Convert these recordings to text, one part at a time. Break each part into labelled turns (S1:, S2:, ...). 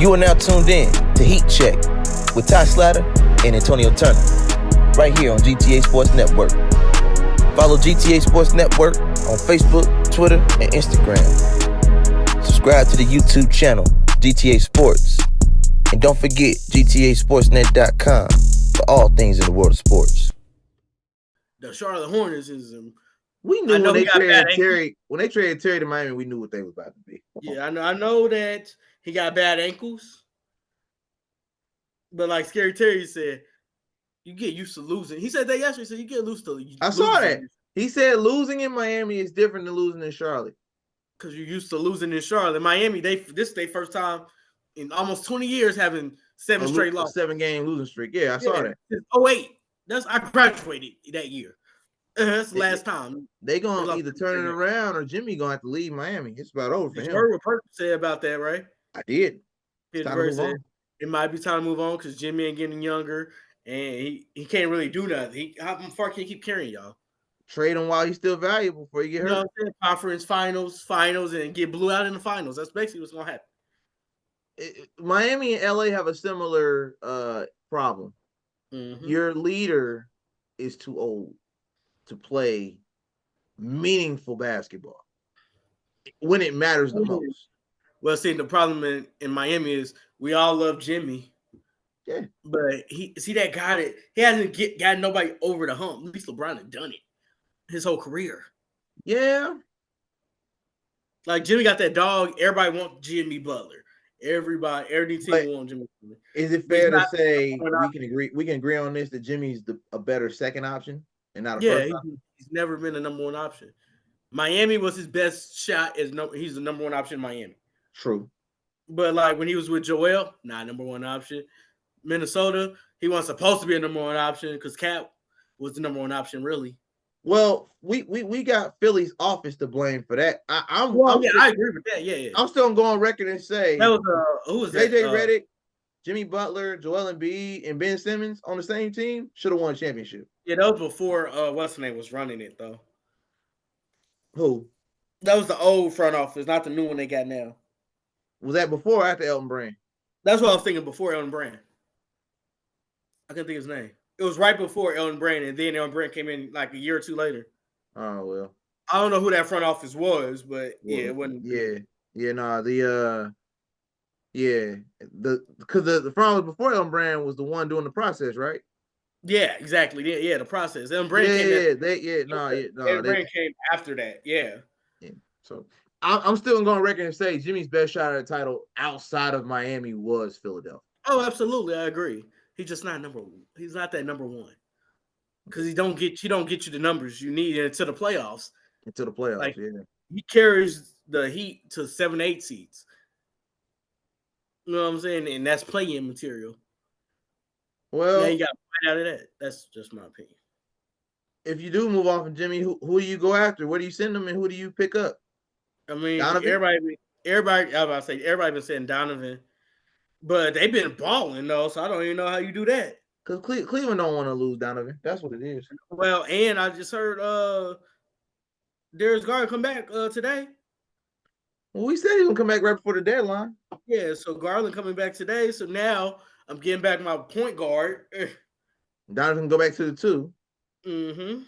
S1: You are now tuned in to Heat Check with Ty Slatter and Antonio Turner, right here on GTA Sports Network. Follow GTA Sports Network on Facebook, Twitter, and Instagram. Subscribe to the YouTube channel, GTA Sports. And don't forget GTASportsNet.com for all things in the world of sports.
S2: The Charlotte Hornets is
S3: we knew when they traded Terry. When they traded Terry to Miami, we knew what they was about to be.
S2: Yeah, I know that he got bad ankles, but like Scary Terry said, you get used to losing. He said that yesterday. So you get used to.
S3: I saw that. He said losing in Miami is different than losing in Charlotte
S2: because you're used to losing in Charlotte. Miami, this is their first time in almost 20 years having seven straight losses,
S3: 7-game losing streak. Yeah, I saw that.
S2: Oh wait, I graduated that year. That's the last time.
S3: They gonna either turn it around or Jimmy gonna have to leave Miami. It's about over for him.
S2: You heard what Perkins said about that, right?
S3: I did.
S2: Said it might be time to move on because Jimmy ain't getting younger and he can't really do nothing. How far can he keep carrying y'all?
S3: Trade him while he's still valuable before you get hurt.
S2: Conference finals, and get blew out in the finals. That's basically what's gonna happen.
S3: Miami and LA have a similar problem.
S2: Mm-hmm.
S3: Your leader is too old to play meaningful basketball when it matters the most.
S2: Well, see, the problem in Miami is we all love Jimmy.
S3: Yeah.
S2: But that guy that he hasn't got nobody over the hump. At least LeBron had done it his whole career.
S3: Yeah.
S2: Like Jimmy got that dog. Everybody wants Jimmy Butler. Every team wants Jimmy Butler.
S3: Is it fair to say we can agree on this that Jimmy's a better second option and not a first option?
S2: He's never been a number one option. Miami was his best shot he's the number one option in Miami.
S3: True.
S2: But like when he was with Joel, not number one option. Minnesota, he wasn't supposed to be a number one option because Cap was the number one option, really.
S3: Well, we got Philly's office to blame for that. I
S2: agree with that. Yeah.
S3: I'm still gonna go on record and say
S2: that was who was that?
S3: JJ Redick, Jimmy Butler, Joel Embiid, and Ben Simmons on the same team should have won a championship.
S2: Yeah, that was before what's the name was running it though.
S3: Who?
S2: That was the old front office, not the new one they got now.
S3: Was that before or after Elton Brand?
S2: That's what I was thinking before Elton Brand. I couldn't think of his name. It was right before Elton Brand, and then Elton Brand came in like a year or two later.
S3: Oh well.
S2: I don't know who that front office was, but it wasn't.
S3: Because the front office before Elton Brand was the one doing the process, right?
S2: Yeah, exactly. Yeah, the process. Elton Brand came.
S3: Elton
S2: Brand came after that. Yeah.
S3: So I'm still going to record and say Jimmy's best shot at a title outside of Miami was Philadelphia.
S2: Oh, absolutely, I agree. He's just not number one. He's not that number one because he don't get you the numbers you need into the playoffs. Like, he carries the Heat to 7-8 seeds. You know what I'm saying? And that's play-in material.
S3: Well,
S2: now you got to find out of that. That's just my opinion.
S3: If you do move on from Jimmy, who do you go after? Where do you send them, and who do you pick up?
S2: I mean,
S3: Donovan?
S2: everybody. I was about to say everybody been saying Donovan, but they've been balling though, so I don't even know how you do that.
S3: Because Cleveland don't want to lose Donovan. That's what it is.
S2: Well, and I just heard Darius Garland come back today.
S3: Well, we said he gonna come back right before the deadline.
S2: Yeah, so Garland coming back today. So now I'm getting back my point guard.
S3: Donovan go back to the 2.
S2: Mm-hmm.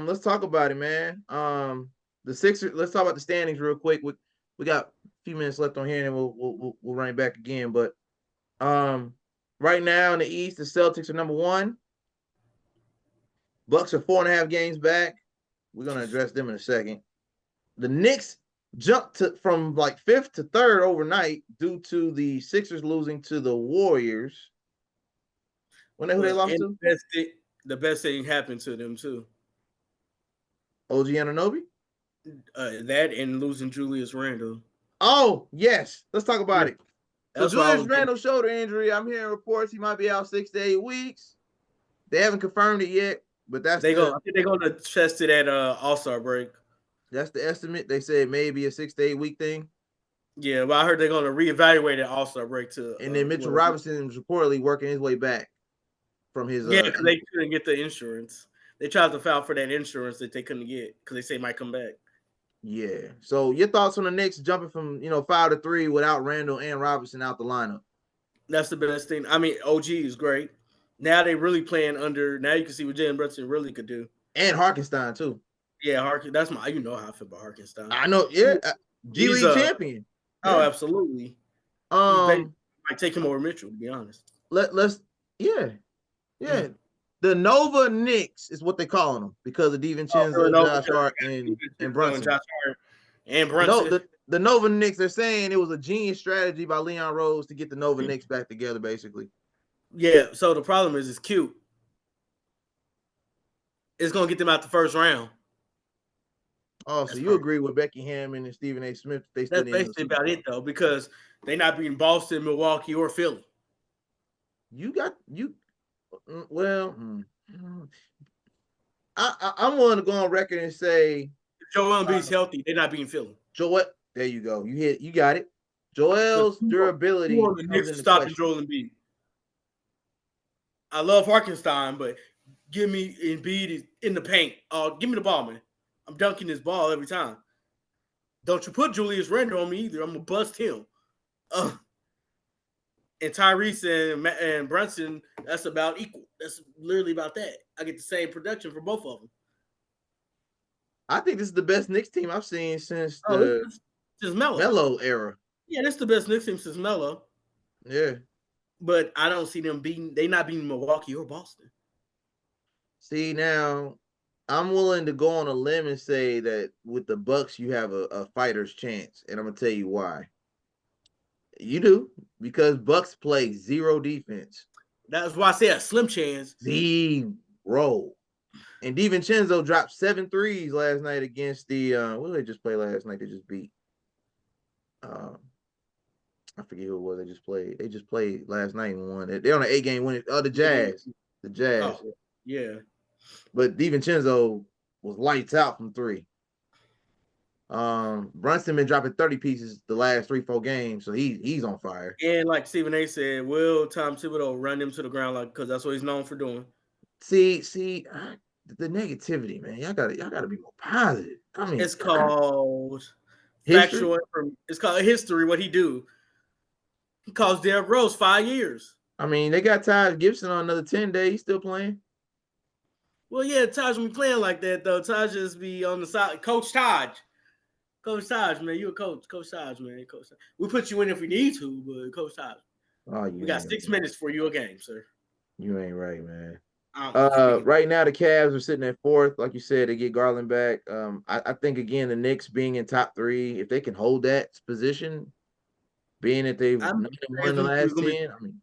S3: Let's talk about it, man. The Sixers. Let's talk about the standings real quick. We got a few minutes left on here, and we'll run it back again. But right now in the East, the Celtics are number 1. Bucks are 4.5 games back. We're gonna address them in a second. The Knicks jumped from like 5th to 3rd overnight due to the Sixers losing to the Warriors. Who they lost to?
S2: The best thing happened to them too.
S3: OG Anunoby?
S2: That and losing Julius Randle.
S3: Oh, yes. Let's talk about it. So Julius Randle shoulder injury. I'm hearing reports he might be out 6 to 8 weeks. They haven't confirmed it yet, but I think
S2: they're going to test it at All-Star break.
S3: That's the estimate. They said maybe a 6 to 8 week thing.
S2: Yeah, but I heard they're going to reevaluate at All-Star break too.
S3: And then Mitchell Robinson is reportedly working his way back from his.
S2: Yeah, because they couldn't get the insurance. They tried to file for that insurance that they couldn't get because they say it might come back.
S3: Yeah. So your thoughts on the Knicks jumping from 5-3 without Randle and Robinson out the lineup?
S2: That's the best thing. I mean, OG is great. Now they really playing under. Now you can see what Jalen Brunson really could do.
S3: And Harkenstein too.
S2: Yeah, that's my. You know how I feel about Harkenstein.
S3: I know. Yeah. G
S2: He's
S3: League champion.
S2: Oh,
S3: Yeah.
S2: absolutely. Might take him over Mitchell, to be honest.
S3: Let's. Yeah. Yeah. The Nova Knicks is what they calling them because of DiVincenzo, Josh Hart, and Brunson.
S2: And Brunson.
S3: No, the Nova Knicks, they're saying it was a genius strategy by Leon Rose to get the Nova Knicks back together, basically.
S2: Yeah, so the problem is it's cute. It's going to get them out the first round.
S3: Oh, so you agree with Becky Hammond and Stephen A. Smith?
S2: That's basically about it, though, because they're not beating Boston, Milwaukee, or Philly.
S3: Well, I'm willing to go on record and say
S2: if Joel Embiid's healthy, they're not beating Philly.
S3: There you go. You got it. Joel's durability.
S2: The Knicks are stopping Joel Embiid. I love Harkenstein, but give me Embiid in the paint. Give me the ball, man. I'm dunking this ball every time. Don't you put Julius Randle on me either. I'm going to bust him. And Tyrese and Brunson, that's about equal. That's literally about that. I get the same production for both of them.
S3: I think this is the best Knicks team I've seen since the Melo era.
S2: Yeah, this is the best Knicks team since Melo.
S3: Yeah.
S2: But I don't see them they're not beating Milwaukee or Boston.
S3: See, now I'm willing to go on a limb and say that with the Bucks, you have a fighter's chance. And I'm going to tell you why. You do, because Bucks play zero defense.
S2: That's why I say a slim chance.
S3: Zero. And DiVincenzo dropped 7 threes last night against the what did they just play last night? They just beat I forget who it was they just played. They just played last night and won. They're on an 8-game winning. The Jazz. The Jazz.
S2: Oh, yeah.
S3: But DiVincenzo was lights out from 3. Brunson been dropping 30 pieces the last 3-4 games, so he's on fire.
S2: And like Stephen A. said, will Tom Thibodeau run him to the ground because that's what he's known for doing.
S3: See, the negativity, man. Y'all gotta be more positive. I mean,
S2: it's called
S3: history?
S2: Factual. It's called history. What he do? He calls Derrick Rose 5 years.
S3: I mean, they got Taj Gibson on another 10 days. He's still playing.
S2: Well, yeah, Taj be playing like that though. Taj just be on the side. Coach Taj, man, you a coach. Coach Taj, man, Coach Taj. We put you in if we need to, but Coach Taj. We got 6 minutes for you a game, sir.
S3: You ain't right, man. Right now the Cavs are sitting at 4th. Like you said, they get Garland back. I think again the Knicks being in top 3, if they can hold that position, being that they've won the last 10. I mean,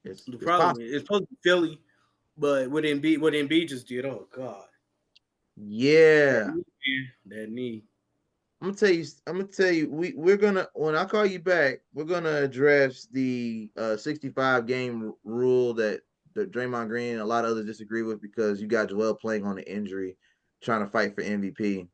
S3: it's
S2: problem. It's supposed to be Philly, but what Embiid just did, oh God.
S3: Yeah.
S2: That knee.
S3: I'm gonna tell you, we're gonna, when I call you back, we're gonna address the 65 game rule that Draymond Green and a lot of others disagree with because you got Joel playing on the injury, trying to fight for MVP.